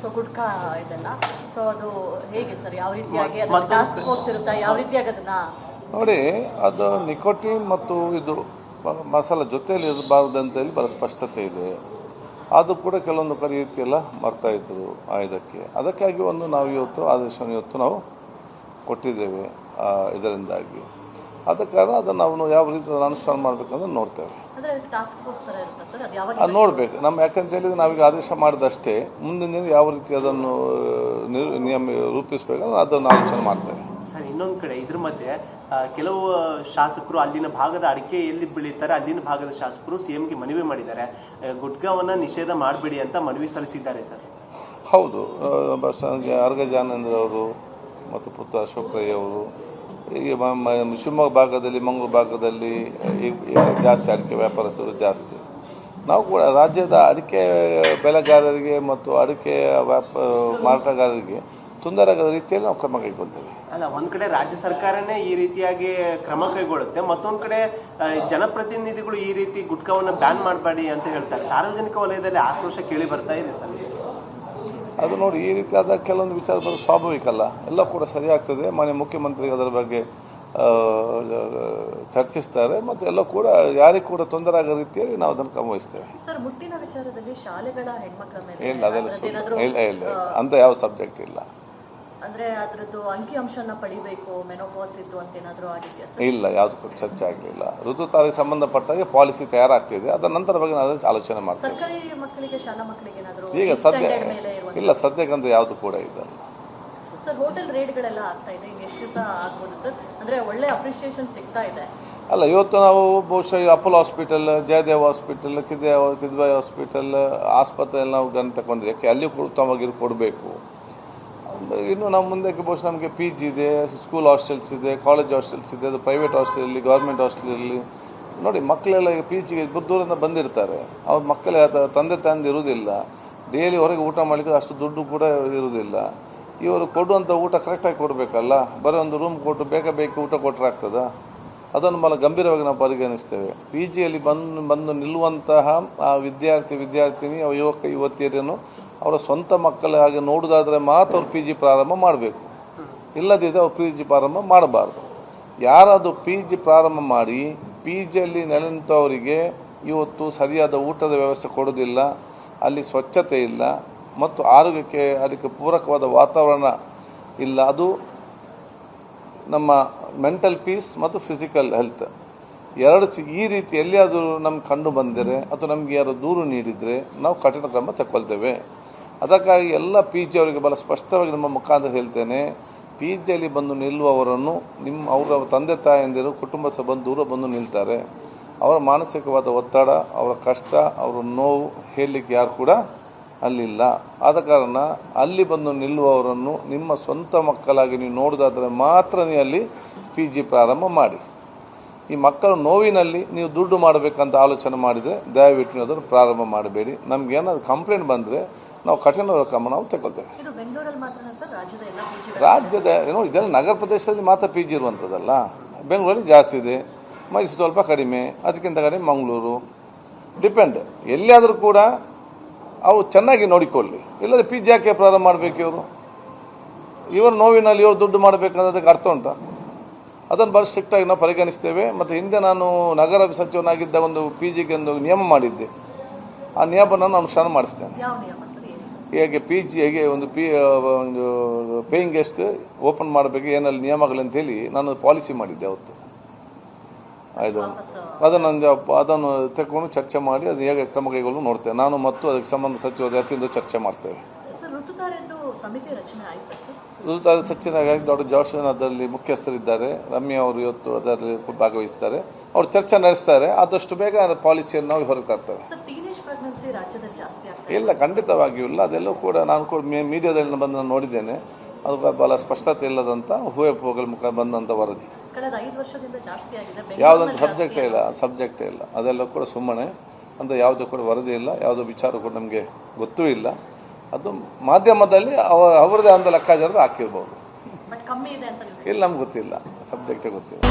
So gutka ಇದೆಲ್ಲ, so ಅದು ಹೇಗೆ ಸರ್, ಯಾವ ರೀತಿಯಾಗಿ ಅದು ಟಾಸ್ಕ್ ಫೋರ್ಸ್ ಇರುತ್ತಾ, ಯಾವ ರೀತಿಯಾಗಿ ಅದನ್ನ ನೋಡಿ, ಅದು ನಿಕೋಟಿನ್ ಮತ್ತು ಇದು ಮಸಾಲ ಜೊತೆಯಲ್ಲಿ ಇರಬಾರ್ದು ಅಂತ ಹೇಳಿ ಬಹಳ ಸ್ಪಷ್ಟತೆ ಇದೆ. ಅದು ಕೂಡ ಕೆಲವೊಂದು ರೀತಿಯೆಲ್ಲ ಮಾಡ್ತಾ ಇದ್ರು ಇದಕ್ಕೆ. ಅದಕ್ಕಾಗಿ ಒಂದು ನಾವು ಇವತ್ತು ಆದೇಶವನ್ನು ಇವತ್ತು ನಾವು ಕೊಟ್ಟಿದ್ದೇವೆ. ಇದರಿಂದಾಗಿ ಆದ ಕಾರಣ ಅದನ್ನು ನಾವು ಯಾವ ರೀತಿ ಅನುಷ್ಠಾನ ಮಾಡಬೇಕಂದ್ರೆ ನೋಡ್ತೇವೆ. ಅದು ನೋಡಬೇಕು ನಮ್ಮ, ಯಾಕಂತ ಹೇಳಿದ್ರೆ ನಾವೀಗ ಆದೇಶ ಮಾಡಿದಷ್ಟೇ ಮುಂದಿನ ದಿನ ಯಾವ ರೀತಿ ಅದನ್ನು ನಿಯಮ ರೂಪಿಸಬೇಕಂದ್ರೆ ಅದನ್ನು ಆಲೋಚನೆ ಮಾಡ್ತೇವೆ. ಸರ್, ಇನ್ನೊಂದು ಕಡೆ ಇದ್ರ ಮಧ್ಯೆ ಕೆಲವು ಶಾಸಕರು ಅಲ್ಲಿನ ಭಾಗದ ಅಡಿಕೆ ಎಲ್ಲಿ ಬೆಳೀತಾರೆ ಅಲ್ಲಿನ ಭಾಗದ ಶಾಸಕರು ಸಿಎಂಗೆ ಮನವಿ ಮಾಡಿದ್ದಾರೆ, ಗುಟ್ಕಾವನ್ನು ನಿಷೇಧ ಮಾಡಬೇಡಿ ಅಂತ ಮನವಿ ಸಲ್ಲಿಸಿದ್ದಾರೆ ಸರ್. ಹೌದು, ಅರ್ಗ ಜಾನೇಂದ್ರ ಅವರು ಮತ್ತು ಪುತ್ರ ಅಶೋಕ್ ರೈ ಅವರು ಈಗ ಶಿವಮೊಗ್ಗ ಭಾಗದಲ್ಲಿ, ಮಂಗಳೂರು ಭಾಗದಲ್ಲಿ ಈಗ ಜಾಸ್ತಿ ಅಡಿಕೆ ವ್ಯಾಪಾರಸ್ಥರು ಜಾಸ್ತಿ. ನಾವು ಕೂಡ ರಾಜ್ಯದ ಅಡಿಕೆ ಬೆಳೆಗಾರರಿಗೆ ಮತ್ತು ಅಡಿಕೆ ಮಾರಾಟಗಾರರಿಗೆ ತೊಂದರೆ ಆಗದ ರೀತಿಯಲ್ಲಿ ನಾವು ಕ್ರಮ ಕೈಗೊಳ್ತೇವೆ. ಅಲ್ಲ, ಒಂದ್ ಕಡೆ ರಾಜ್ಯ ಸರ್ಕಾರನೇ ಈ ರೀತಿಯಾಗಿ ಕ್ರಮ ಕೈಗೊಳ್ಳುತ್ತೆ, ಮತ್ತೊಂದು ಕಡೆ ಜನಪ್ರತಿನಿಧಿಗಳು ಈ ರೀತಿ ಗುಟ್ಕಾವನ್ನು ಬ್ಯಾನ್ ಮಾಡಬೇಡಿ ಅಂತ ಹೇಳ್ತಾರೆ. ಸಾರ್ವಜನಿಕ ವಲಯದಲ್ಲಿ ಆಕ್ರೋಶ ಕೇಳಿ ಬರ್ತಾ ಇದೆ ಸರ್. ಅದು ನೋಡಿ, ಈ ರೀತಿಯಾದ ಕೆಲವೊಂದು ವಿಚಾರ ಬರೋದು ಸ್ವಾಭಾವಿಕ ಅಲ್ಲ, ಎಲ್ಲ ಕೂಡ ಸರಿಯಾಗ್ತದೆ. ಮಾನ್ಯ ಮುಖ್ಯಮಂತ್ರಿಗೆ ಅದರ ಬಗ್ಗೆ ಚರ್ಚಿಸ್ತಾರೆ ಮತ್ತು ಎಲ್ಲ ಕೂಡ ಯಾರಿಗೂ ಕೂಡ ತೊಂದರೆ ಆಗೋ ರೀತಿಯಲ್ಲಿ ನಾವು ಅದನ್ನು ಕ್ರಮವಹಿಸ್ತೇವೆ. ಇಲ್ಲ, ಅದೆಲ್ಲ ಇಲ್ಲ ಅಂತ ಯಾವ ಸಬ್ಜೆಕ್ಟ್ ಇಲ್ಲ. ಇಲ್ಲ, ಯಾವ್ದು ಕೂಡ ಚರ್ಚೆ ಆಗಲಿಲ್ಲ. ಋತುತಾರಿಗೆ ಸಂಬಂಧಪಟ್ಟಾಗೆ ಪಾಲಿಸಿ ತಯಾರಾಗ್ತಿದೆ, ಅದರ ನಂತರ ಬಗ್ಗೆ ನಾವು ಆಲೋಚನೆ ಮಾಡ್ತೇವೆ. ಈಗ ಇಲ್ಲ, ಸದ್ಯಕ್ಕಂತ ಯಾವುದು ಕೂಡ ಇದಲ್ಲ. ಅಲ್ಲ, ಇವತ್ತು ನಾವು ಬಹುಶಃ Apollo hospital, Jayadev hospital, Kidwai hospital ಆಸ್ಪತ್ರೆಯಲ್ಲಿ ನಾವು ಗಮನ ತಗೊಂಡಿದ್ದಕ್ಕೆ ಅಲ್ಲಿ ಉತ್ತಮವಾಗಿ ಕೊಡಬೇಕು. ಇನ್ನು ನಮ್ಮ ಮುಂದಕ್ಕೆ ಬಹುಶಃ ನಮಗೆ PG ಇದೆ, ಸ್ಕೂಲ್ ಹಾಸ್ಟೆಲ್ಸ್ ಇದೆ, ಕಾಲೇಜ್ ಹಾಸ್ಟೆಲ್ಸ್ ಇದೆ, ಅದು ಪ್ರೈವೇಟ್ ಹಾಸ್ಟೆಲಲ್ಲಿ, ಗೌರ್ಮೆಂಟ್ ಹಾಸ್ಟೆಲಲ್ಲಿ. ನೋಡಿ, ಮಕ್ಕಳೆಲ್ಲ ಈಗ PGಗೆ ದೂರದಿಂದ ಬಂದಿರ್ತಾರೆ, ಅವ್ರ ಮಕ್ಕಳೇ ತಂದೆ ಇರುವುದಿಲ್ಲ, ಡೈಲಿ ಹೊರಗೆ ಊಟ ಮಾಡಲಿಕ್ಕೆ ಅಷ್ಟು ದುಡ್ಡು ಕೂಡ ಇರುವುದಿಲ್ಲ. ಇವರು ಕೊಡುವಂಥ ಊಟ ಕರೆಕ್ಟಾಗಿ ಕೊಡಬೇಕಲ್ಲ, ಬರೀ ಒಂದು ರೂಮ್ ಕೊಟ್ಟು ಬೇಕು ಊಟ ಕೊಟ್ಟರೆ ಆಗ್ತದ? ಅದನ್ನು ಭಾಳ ಗಂಭೀರವಾಗಿ ನಾವು ಪರಿಗಣಿಸ್ತೇವೆ. PGಯಲ್ಲಿ ಬಂದು ನಿಲ್ಲುವಂತಹ ಆ ವಿದ್ಯಾರ್ಥಿನಿ, ಯುವತಿಯರನ್ನು ಅವರ ಸ್ವಂತ ಮಕ್ಕಳ ಹಾಗೆ ನೋಡೋದಾದರೆ ಮಾತ್ರ ಅವ್ರು PG ಪ್ರಾರಂಭ ಮಾಡಬೇಕು, ಇಲ್ಲದಿದ್ದರೆ ಅವ್ರು PG ಪ್ರಾರಂಭ ಮಾಡಬಾರ್ದು. ಯಾರಾದರೂ PG ಪ್ರಾರಂಭ ಮಾಡಿ PGಯಲ್ಲಿ ನೆಲೆ ನಿಂತವರಿಗೆ ಇವತ್ತು ಸರಿಯಾದ ಊಟದ ವ್ಯವಸ್ಥೆ ಕೊಡೋದಿಲ್ಲ, ಅಲ್ಲಿ ಸ್ವಚ್ಛತೆ ಇಲ್ಲ ಮತ್ತು ಆರೋಗ್ಯಕ್ಕೆ ಅದಕ್ಕೆ ಪೂರಕವಾದ ವಾತಾವರಣ ಇಲ್ಲ, ಅದು ನಮ್ಮ ಮೆಂಟಲ್ ಪೀಸ್ ಮತ್ತು ಫಿಸಿಕಲ್ ಹೆಲ್ತ್ ಎರಡು ಈ ರೀತಿ ಎಲ್ಲಿಯಾದರೂ ನಮ್ಗೆ ಕಂಡು ಬಂದರೆ ಅಥವಾ ನಮಗೆ ಯಾರು ದೂರು ನೀಡಿದರೆ ನಾವು ಕಠಿಣ ಕ್ರಮ ತಗೊಳ್ತೇವೆ. ಅದಕ್ಕಾಗಿ ಎಲ್ಲ PG ಅವರಿಗೆ ಭಾಳ ಸ್ಪಷ್ಟವಾಗಿ ನಮ್ಮ ಮುಖಾಂತರ ಹೇಳ್ತೇನೆ, PGಯಲ್ಲಿ ಬಂದು ನಿಲ್ಲುವವರನ್ನು ಅವರ ತಂದೆ ತಾಯಂದಿರು, ಕುಟುಂಬ ದೂರ ಬಂದು ನಿಲ್ತಾರೆ. ಅವರ ಮಾನಸಿಕವಾದ ಒತ್ತಡ, ಅವರ ಕಷ್ಟ, ಅವರ ನೋವು ಹೇಳಲಿಕ್ಕೆ ಯಾರು ಕೂಡ ಅಲ್ಲಿಲ್ಲ. ಆದ ಕಾರಣ ಅಲ್ಲಿ ಬಂದು ನಿಲ್ಲುವವರನ್ನು ನಿಮ್ಮ ಸ್ವಂತ ಮಕ್ಕಳಾಗಿ ನೀವು ನೋಡೋದಾದರೆ ಮಾತ್ರ ನೀವು ಅಲ್ಲಿ PG ಪ್ರಾರಂಭ ಮಾಡಿ. ಈ ಮಕ್ಕಳ ನೋವಿನಲ್ಲಿ ನೀವು ದುಡ್ಡು ಮಾಡಬೇಕಂತ ಆಲೋಚನೆ ಮಾಡಿದರೆ ದಯವಿಟ್ಟು ನೀವು ಅದನ್ನು ಪ್ರಾರಂಭ ಮಾಡಬೇಡಿ. ನಮಗೇನಾದ್ರು ಕಂಪ್ಲೇಂಟ್ ಬಂದರೆ ನಾವು ಕಠಿಣ ಕ್ರಮ ನಾವು ತಗೊಳ್ತೇವೆ. ರಾಜ್ಯದ ನೋಡಿ, ಇದೆಲ್ಲ ನಗರ ಪ್ರದೇಶದಲ್ಲಿ ಮಾತ್ರ PG ಇರುವಂಥದ್ದಲ್ಲ, ಬೆಂಗಳೂರಲ್ಲಿ ಜಾಸ್ತಿ ಇದೆ, ಮೈಸೂರು ಸ್ವಲ್ಪ ಕಡಿಮೆ, ಅದಕ್ಕಿಂತ ಕಡಿಮೆ ಮಂಗಳೂರು, ಡಿಪೆಂಡ್. ಎಲ್ಲಿಯಾದರೂ ಕೂಡ ಅವರು ಚೆನ್ನಾಗಿ ನೋಡಿಕೊಳ್ಳಿ, ಇಲ್ಲದೆ PG ಯಾಕೆ ಪ್ರಾರಂಭ ಮಾಡಬೇಕು? ಇವರು ನೋವಿನಲ್ಲಿ ಇವರು ದುಡ್ಡು ಮಾಡಬೇಕನ್ನೋದಕ್ಕೆ ಅರ್ಥ ಉಂಟಾ? ಅದನ್ನು ಭಾಳ ಸ್ಟ್ರಿಕ್ಟಾಗಿ ನಾವು ಪರಿಗಣಿಸ್ತೇವೆ. ಮತ್ತು ಹಿಂದೆ ನಾನು ನಗರ ಸಚಿವನಾಗಿದ್ದ ಒಂದು PGಗೆ ಒಂದು ನಿಯಮ ಮಾಡಿದ್ದೆ, ಆ ನಿಯಮವನ್ನು ಅನುಷ್ಠಾನ ಮಾಡಿಸ್ತೇನೆ. ಹೇಗೆ PG ಹೇಗೆ ಒಂದು ಪೇಯಿಂಗ್ ಗೆಸ್ಟ್ ಓಪನ್ ಮಾಡಬೇಕು, ಏನಲ್ಲಿ ನಿಯಮಗಳಂತೇಳಿ ನಾನು ಪಾಲಿಸಿ ಮಾಡಿದ್ದೆ ಅವತ್ತು. ಆಯಿತು, ಅದನ್ನು ತಗೊಂಡು ಚರ್ಚೆ ಮಾಡಿ ಅದು ಹೇಗೆ ಕ್ರಮ ಕೈಗೊಳ್ಳಲು ನೋಡ್ತೇವೆ. ನಾನು ಮತ್ತು ಅದಕ್ಕೆ ಸಂಬಂಧ ಸಚಿವರ ಜೊತೆಯಿಂದ ಚರ್ಚೆ ಮಾಡ್ತೇವೆ. ಋತುತಾರ ಸಚಿವರಾಗಿ ಡಾಕ್ಟರ್ ಜೋಶನ್ ಅದರಲ್ಲಿ ಮುಖ್ಯಸ್ಥರಿದ್ದಾರೆ, ರಮ್ಯಾ ಅವರು ಇವತ್ತು ಅದರಲ್ಲಿ ಭಾಗವಹಿಸ್ತಾರೆ, ಅವರು ಚರ್ಚೆ ನಡೆಸ್ತಾರೆ. ಆದಷ್ಟು ಬೇಗ ಅದರ ಪಾಲಿಸಿಯನ್ನು ನಾವು ಹೊರಗೆ ತರ್ತೇವೆ. ಇಲ್ಲ, ಖಂಡಿತವಾಗಿಯೂ ಇಲ್ಲ. ಅದೆಲ್ಲೂ ಕೂಡ ನಾನು ಕೂಡ ಮೀಡಿಯಾದಲ್ಲಿ ಬಂದು ನಾನು ನೋಡಿದ್ದೇನೆ, ಅದು ಭಾಳ ಸ್ಪಷ್ಟತೆ ಇಲ್ಲದಂಥ ಹುವೆಪ್ಪುಗಳ ಮುಖ ಬಂದಂಥ ವರದಿ. ಯಾವುದಂತ ಸಬ್ಜೆಕ್ಟೇ ಇಲ್ಲ, ಅದೆಲ್ಲ ಕೂಡ ಸುಮ್ಮನೆ ಅಂತ ಯಾವುದೂ ಕೂಡ ವರದಿ ಇಲ್ಲ, ಯಾವುದೋ ವಿಚಾರ ಕೂಡ ನಮಗೆ ಗೊತ್ತೂ ಇಲ್ಲ. ಅದು ಮಾಧ್ಯಮದಲ್ಲಿ ಅವರದೇ ಒಂದು ಲೆಕ್ಕಾಚಾರದ ಹಾಕಿರ್ಬೋದು. ಇಲ್ಲ, ನಮ್ಗೆ ಗೊತ್ತಿಲ್ಲ, ಸಬ್ಜೆಕ್ಟೇ ಗೊತ್ತಿಲ್ಲ.